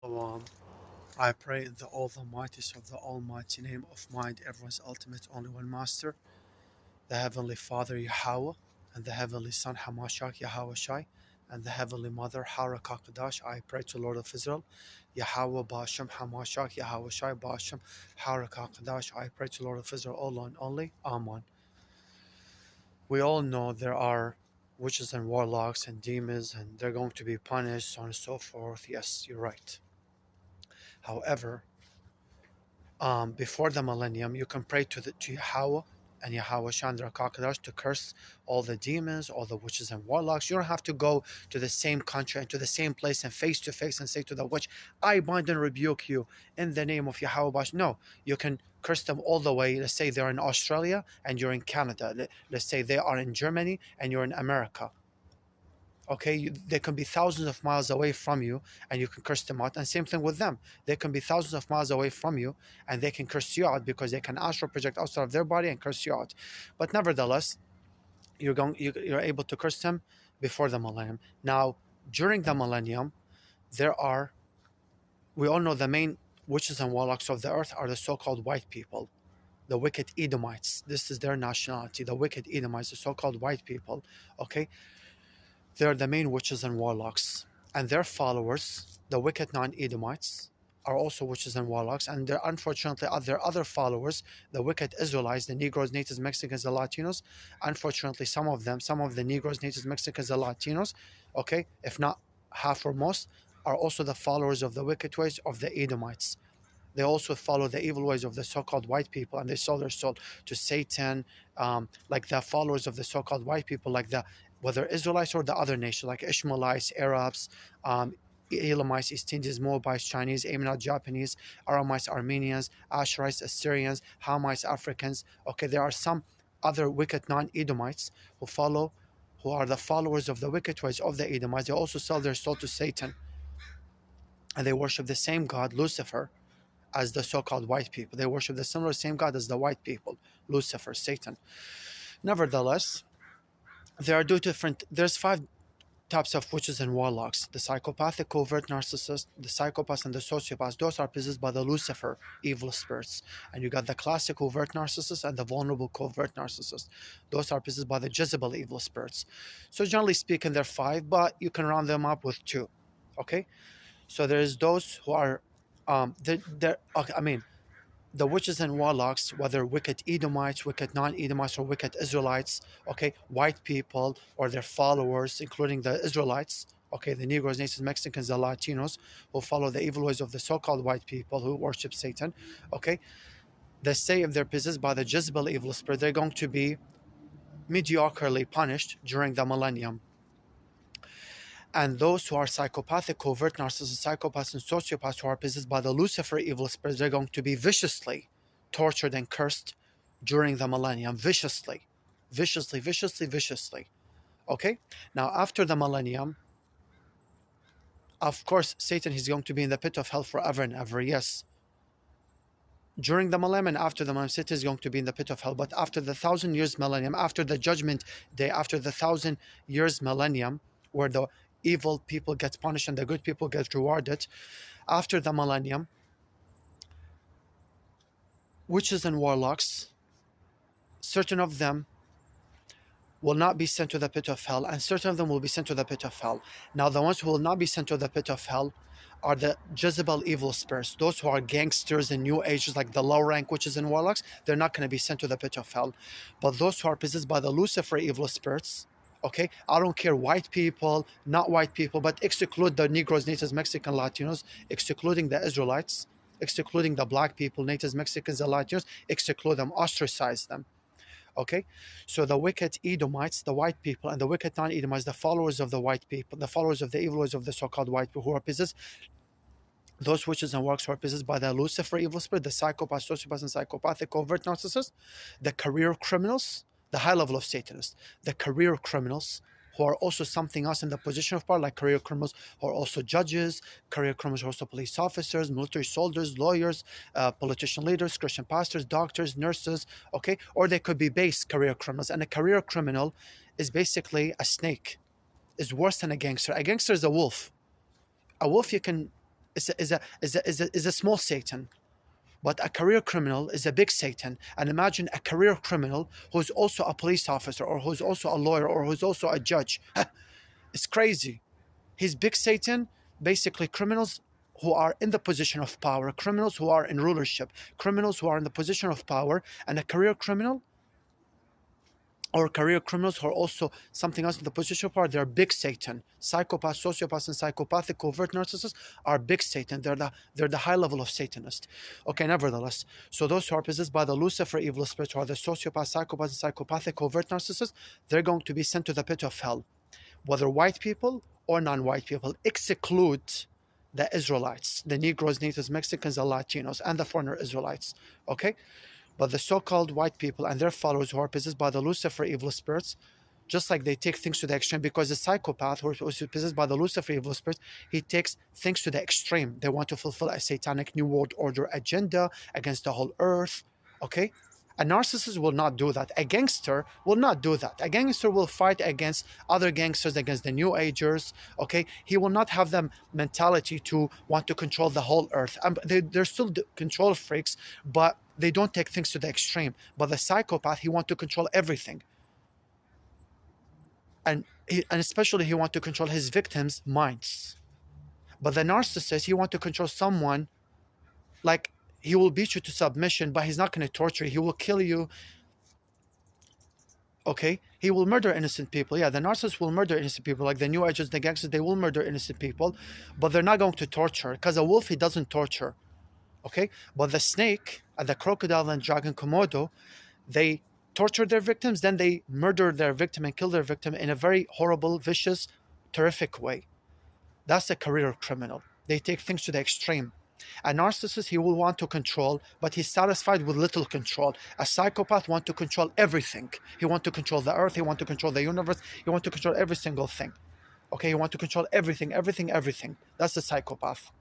So, I pray in the all mightiest of the almighty name of mind, everyone's ultimate only one master, the Heavenly Father YAHAWAH, and the Heavenly Son Hamashach YAHAWAH, and the Heavenly Mother Harakakadash. I pray to Lord of Israel, YAHAWAH Bashem Hamashach YAHAWAH Bashem Harakakadash. I pray to Lord of Israel, Allah and only. Amen. We all know there are witches and warlocks and demons, and they're going to be punished, so on and so forth. Yes, you're right. However, before the millennium, you can pray to Yahawah and Yahawah Chandra Kakadash to curse all the demons, all the witches and warlocks. You don't have to go to the same country and to the same place and face to face and say to the witch, I bind and rebuke you in the name of Yahawah Bash. No, you can curse them all the way. Let's say they're in Australia and you're in Canada. Let's say they are in Germany and you're in America. Okay, they can be thousands of miles away from you and you can curse them out. And same thing with them. They can be thousands of miles away from you and they can curse you out because they can astral project outside of their body and curse you out. But nevertheless, you're able to curse them before the millennium. Now, during the millennium, we all know the main witches and warlocks of the earth are the so-called white people, the wicked Edomites. This is their nationality, the wicked Edomites, the so-called white people. Okay. They're the main witches and warlocks, and their followers, the wicked non-Edomites, are also witches and warlocks. And there, unfortunately, their other followers, the wicked Israelites, the Negroes, Natives, Mexicans, and Latinos. Unfortunately, some of the Negroes, Natives, Mexicans, and Latinos, okay, if not half or most, are also the followers of the wicked ways of the Edomites. They also follow the evil ways of the so-called white people, and they sell their soul to Satan, like the followers of the so-called white people, like whether Israelites or the other nations, like Ishmaelites, Arabs, Elamites, East Indians, Moabites, Chinese, Ammonite, Japanese, Aramites, Armenians, Asherites, Assyrians, Hamites, Africans. Okay, there are some other wicked non-Edomites who are the followers of the wicked ways of the Edomites. They also sell their soul to Satan, and they worship the same god, Lucifer, as the so-called white people. They worship the same God as the white people, Lucifer, Satan. Nevertheless, there's 5 types of witches and warlocks: the psychopathic, covert, narcissists, the psychopaths, and the sociopaths. Those are possessed by the Lucifer, evil spirits. And you got the classic covert narcissist and the vulnerable covert narcissist. Those are possessed by the Jezebel evil spirits. So generally speaking, there are 5, but you can round them up with 2. Okay? So there's those who are the witches and warlocks, whether wicked Edomites, wicked non-Edomites, or wicked Israelites, okay, white people or their followers, including the Israelites, okay, the Negroes, Natives, Mexicans, the Latinos, who follow the evil ways of the so-called white people who worship Satan, okay, they say if they're possessed by the Jezebel evil spirit, they're going to be mediocrely punished during the millennium. And those who are psychopathic, covert, narcissists, psychopaths, and sociopaths who are possessed by the Lucifer evil spirit, they're going to be viciously tortured and cursed during the millennium. Viciously. Okay? Now, after the millennium, of course, Satan is going to be in the pit of hell forever and ever. Yes. During the millennium and after the millennium, Satan is going to be in the pit of hell. But after the 1,000 years millennium, after the judgment day, after the 1,000 years millennium, where the evil people get punished and the good people get rewarded, after the millennium, witches and warlocks, certain of them will not be sent to the pit of hell, and certain of them will be sent to the pit of hell. Now, the ones who will not be sent to the pit of hell are the Jezebel evil spirits. Those who are gangsters and new ages, like the low rank witches and warlocks, they're not going to be sent to the pit of hell. But those who are possessed by the Lucifer evil spirits, okay, I don't care, white people, not white people, but exclude the Negroes, Natives, Mexican, Latinos, excluding the Israelites, excluding the black people, Natives, Mexicans, and Latinos, exclude them, ostracize them. Okay, so the wicked Edomites, the white people, and the wicked non-Edomites, the followers of the white people, the followers of the evil ways of the so-called white people who are possessed, those witches and warlocks who are possessed by the Lucifer evil spirit, the psychopaths, sociopaths, and psychopathic covert narcissists, the career criminals, the high level of Satanists, the career criminals who are also something else in the position of power, like career criminals who are also judges, career criminals who are also police officers, military soldiers, lawyers, politician leaders, Christian pastors, doctors, nurses, okay? Or they could be base career criminals. And a career criminal is basically a snake, is worse than a gangster. A gangster is a wolf. A wolf, is a small Satan. But a career criminal is a big Satan. And imagine a career criminal who's also a police officer, or who's also a lawyer, or who's also a judge. It's crazy. He's big Satan, basically criminals who are in the position of power, criminals who are in rulership, criminals who are in the position of power, and a career criminal, or career criminals who are also something else in the position of power, they're big Satan. Psychopaths, sociopaths, and psychopathic covert narcissists are big Satan. They're the high level of Satanist. Okay, nevertheless, so those who are possessed by the lucifer evil spirit, who are the sociopaths, psychopaths, and psychopathic covert narcissists, they're going to be sent to the pit of hell. Whether white people or non-white people, exclude the Israelites, the Negroes, Natives, Mexicans, the Latinos, and the foreigner Israelites. Okay? But the so-called white people and their followers who are possessed by the lucifer evil spirits, just like they take things to the extreme, because the psychopath who is possessed by the lucifer evil spirit, he takes things to the extreme. They want to fulfill a satanic new world order agenda against the whole earth. Okay? A narcissist will not do that. A gangster will not do that. A gangster will fight against other gangsters, against the New Agers. Okay, he will not have the mentality to want to control the whole earth. They're still control freaks, but they don't take things to the extreme. But the psychopath, he wants to control everything, and especially he wants to control his victims' minds. But the narcissist, he wants to control someone, like, he will beat you to submission, but he's not going to torture you. He will kill you. Okay? He will murder innocent people. Yeah, the narcissist will murder innocent people. Like the New Agers, the gangsters, they will murder innocent people, but they're not going to torture. Because a wolf, he doesn't torture. Okay? But the snake, the crocodile, and dragon Komodo, they torture their victims, then they murder their victim and kill their victim in a very horrible, vicious, terrific way. That's a career criminal. They take things to the extreme. A narcissist, he will want to control, but he's satisfied with little control. A psychopath wants to control everything. He wants to control the earth. He wants to control the universe. He wants to control every single thing. Okay, he wants to control everything. That's the psychopath.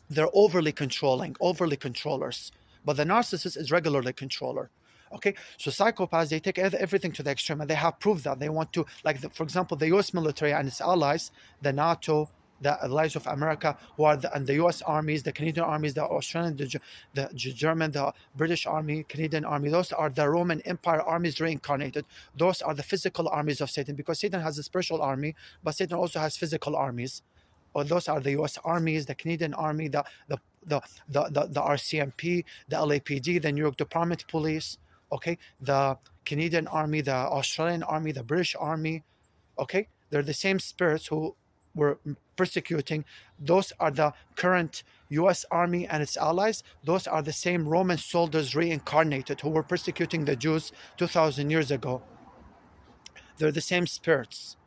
They're overly controlling, overly controllers. But the narcissist is regularly controller. Okay, so psychopaths, they take everything to the extreme, and they have proved that. They want to, like, for example, the U.S. military and its allies, the NATO, the allies of America, who are and the U.S. armies, the Canadian armies, the Australian, the German, the British army, Canadian army, those are the Roman Empire armies reincarnated. Those are the physical armies of Satan, because Satan has a spiritual army, but Satan also has physical armies. Or those are the U.S. armies, the Canadian army, the RCMP, the LAPD, the New York Department Police. Okay, the Canadian army, the Australian army, the British army. Okay, they're the same spirits who were persecuting. Those are the current U.S. army and its allies. Those are the same Roman soldiers reincarnated who were persecuting the Jews 2,000 years ago. They're the same spirits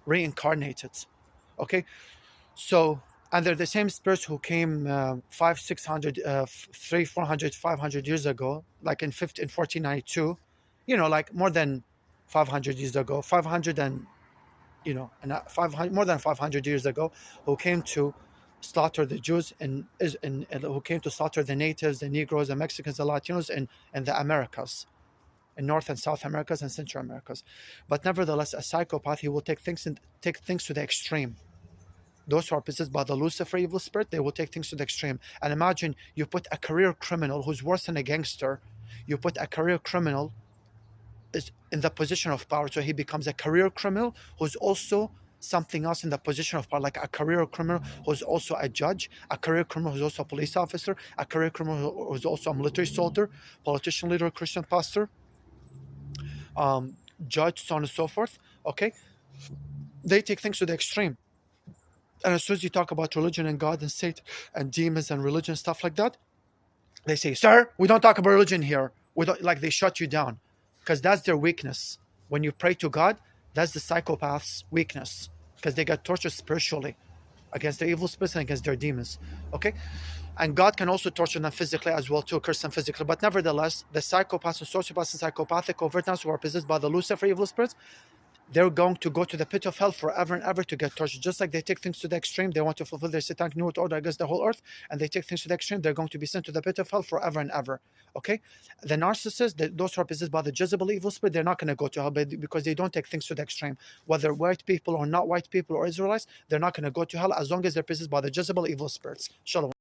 reincarnated. Okay, so, and they're the same spirits who came 400 years ago, like in 1492, like more than 500 years ago, 500 and, more than 500 years ago, who came to slaughter the Jews and who came to slaughter the natives, the Negroes, the Mexicans, the Latinos in the Americas, in North and South Americas and Central Americas. But nevertheless, a psychopath, he will take things to the extreme. Those who are possessed by the lucifer evil spirit, they will take things to the extreme. And imagine you put a career criminal who's worse than a gangster, you put a career criminal is in the position of power, so he becomes a career criminal who's also something else in the position of power, like a career criminal who's also a judge, a career criminal who's also a police officer, a career criminal who's also a military soldier, politician, leader, Christian pastor, judge, so on and so forth. Okay, they take things to the extreme. And as soon as you talk about religion and God and Satan and demons and religion, stuff like that, they say, "Sir, we don't talk about religion here." They shut you down, because that's their weakness. When you pray to God, that's the psychopath's weakness, because they get tortured spiritually against their evil spirits and against their demons. Okay, and God can also torture them physically as well, to curse them physically. But nevertheless, the psychopaths and sociopaths and psychopathic covert narcissists who are possessed by the lucifer evil spirits, they're going to go to the pit of hell forever and ever to get tortured. Just like they take things to the extreme, they want to fulfill their satanic new world order against the whole earth, and they take things to the extreme, they're going to be sent to the pit of hell forever and ever. Okay? The narcissists, those who are possessed by the Jezebel evil spirit, they're not going to go to hell because they don't take things to the extreme. Whether white people or not white people or Israelites, they're not going to go to hell as long as they're possessed by the Jezebel evil spirits. Shalom.